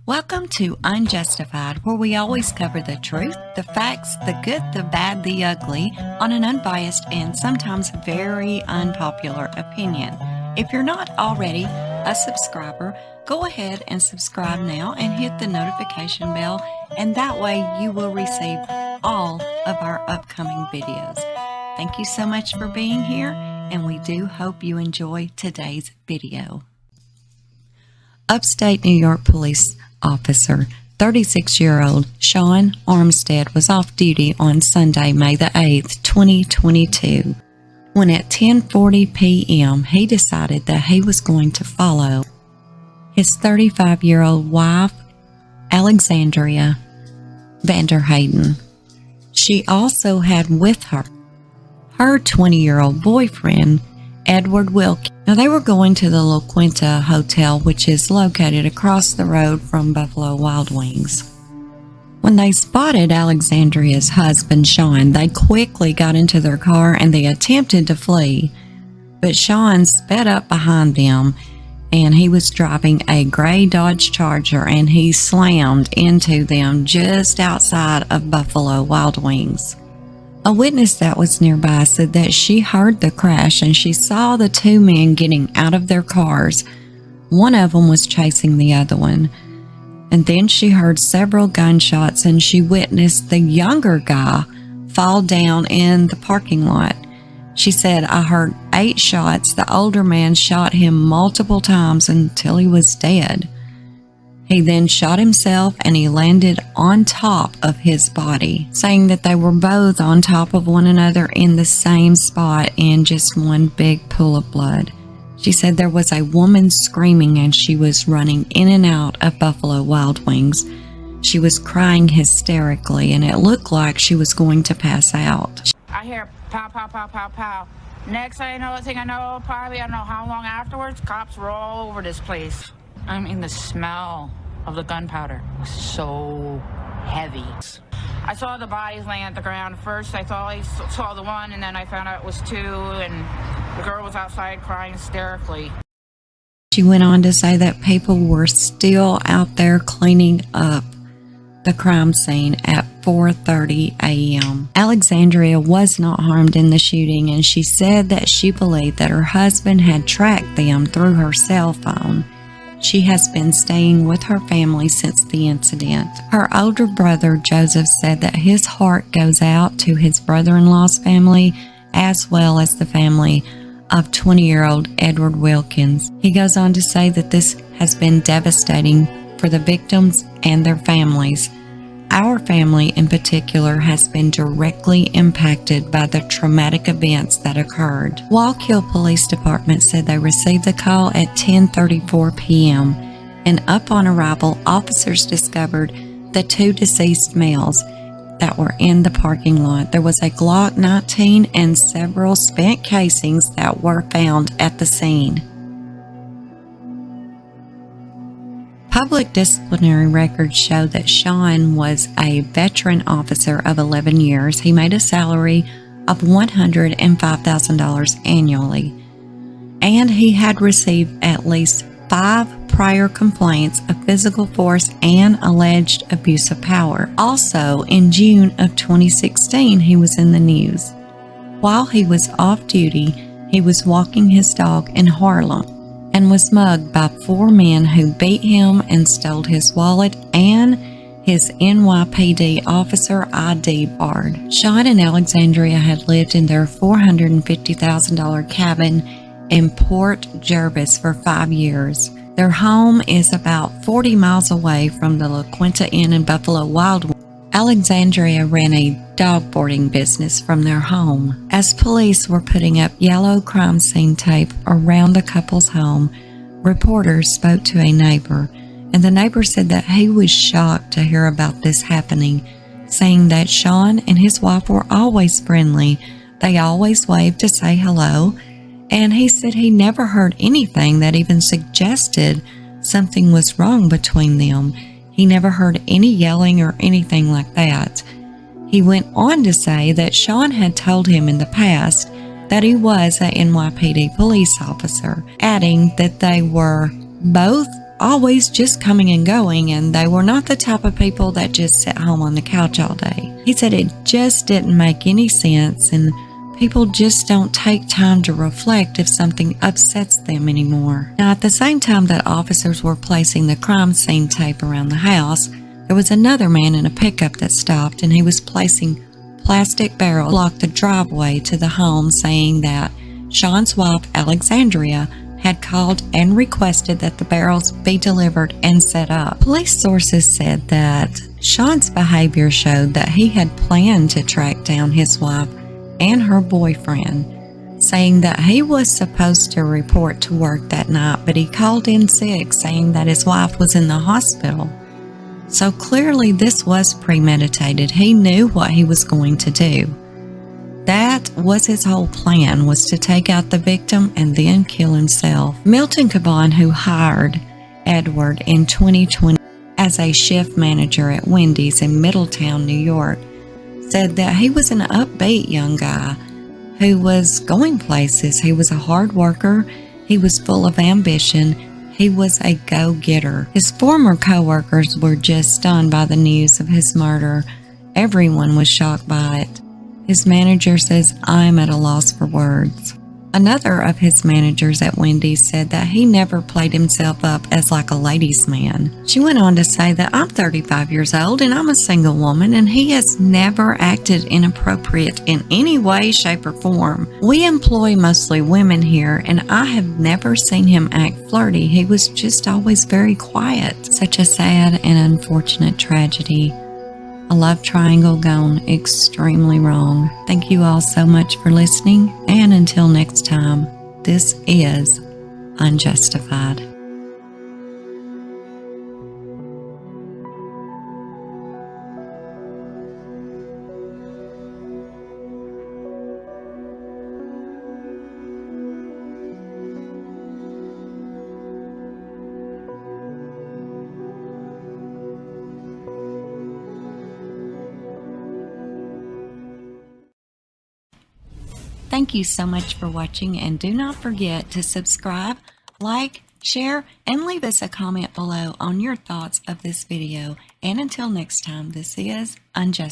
Welcome to UnJustified, where we always cover the truth, the facts, the good, the bad, the ugly, on an unbiased and sometimes very unpopular opinion. If you're not already a subscriber, go ahead and subscribe now and hit the notification bell, and that way you will receive all of our upcoming videos. Thank you so much for being here, and we do hope you enjoy today's video. Upstate New York police officer, 36-year-old Sean Armstead was off duty on Sunday, May the 8th, 2022, when at 10:40 p.m. he decided that he was going to follow his 35-year-old wife, Alexandria Vanderhayden. She also had with her 20-year-old boyfriend, Edward Wilkins. Now, they were going to the La Quinta Hotel, which is located across the road from Buffalo Wild Wings. When they spotted Alexandria's husband, Sean, they quickly got into their car and they attempted to flee. But Sean sped up behind them, and he was driving a gray Dodge Charger, and he slammed into them just outside of Buffalo Wild Wings. A witness that was nearby said that she heard the crash and she saw the two men getting out of their cars. One of them was chasing the other one. And then she heard several gunshots and she witnessed the younger guy fall down in the parking lot. She said, "I heard 8 shots. The older man shot him multiple times until he was dead. He then shot himself and he landed on top of his body," saying that they were both on top of one another in the same spot in just one big pool of blood. She said there was a woman screaming and she was running in and out of Buffalo Wild Wings. She was crying hysterically and it looked like she was going to pass out. I hear pow, pow, pow, pow, pow. Next thing I know, probably I don't know how long afterwards, cops were all over this place. I mean, the smell of the gunpowder was so heavy. I saw the bodies laying at the ground. First, I thought I saw the one, and then I found out it was 2, and the girl was outside crying hysterically. She went on to say that people were still out there cleaning up the crime scene at 4:30 a.m. Alexandria was not harmed in the shooting, and she said that she believed that her husband had tracked them through her cell phone. She has been staying with her family since the incident. Her older brother, Joseph, said that his heart goes out to his brother-in-law's family as well as the family of 20-year-old Edward Wilkins. He goes on to say that this has been devastating for the victims and their families. Our family in particular has been directly impacted by the traumatic events that occurred. Wallkill Police Department said they received the call at 10:34 p.m. and upon arrival, officers discovered the 2 deceased males that were in the parking lot. There was a Glock 19 and several spent casings that were found at the scene. Public disciplinary records show that Sean was a veteran officer of 11 years. He made a salary of $105,000 annually, and he had received at least 5 prior complaints of physical force and alleged abuse of power. Also, in June of 2016, he was in the news. While he was off duty, he was walking his dog in Harlem and was mugged by 4 men who beat him and stole his wallet and his NYPD officer ID card. Sean and Alexandria had lived in their $450,000 cabin in Port Jervis for 5 years. Their home is about 40 miles away from the La Quinta Inn in Buffalo Wild Wings. Alexandria ran a dog boarding business from their home. As police were putting up yellow crime scene tape around the couple's home, reporters spoke to a neighbor, and the neighbor said that he was shocked to hear about this happening, saying that Sean and his wife were always friendly. They always waved to say hello, and he said he never heard anything that even suggested something was wrong between them. He never heard any yelling or anything like that. He went on to say that Sean had told him in the past that he was a NYPD police officer, adding that they were both always just coming and going, and they were not the type of people that just sit home on the couch all day. He said it just didn't make any sense, and people just don't take time to reflect if something upsets them anymore. Now, at the same time that officers were placing the crime scene tape around the house, there was another man in a pickup that stopped, and he was placing plastic barrels to block the driveway to the home, saying that Sean's wife, Alexandria, had called and requested that the barrels be delivered and set up. Police sources said that Sean's behavior showed that he had planned to track down his wife and her boyfriend, saying that he was supposed to report to work that night, but he called in sick, saying that his wife was in the hospital. So clearly this was premeditated. He knew what he was going to do. That was his whole plan, was to take out the victim and then kill himself. Milton Caban, who hired Edward in 2020 as a shift manager at Wendy's in Middletown, New York, said that he was an upbeat young guy who was going places. He was a hard worker. He was full of ambition. He was a go-getter. His former co-workers were just stunned by the news of his murder. Everyone was shocked by it. His manager says, "I'm at a loss for words." Another of his managers at Wendy's said that he never played himself up as like a ladies' man. She went on to say that, "I'm 35 years old and I'm a single woman, and he has never acted inappropriate in any way, shape, or form. We employ mostly women here, and I have never seen him act flirty. He was just always very quiet." Such a sad and unfortunate tragedy. A love triangle gone extremely wrong. Thank you all so much for listening, and until next time, this is Unjustified. Thank you so much for watching, and do not forget to subscribe, like, share, and leave us a comment below on your thoughts of this video. And until next time, this is Unjustified.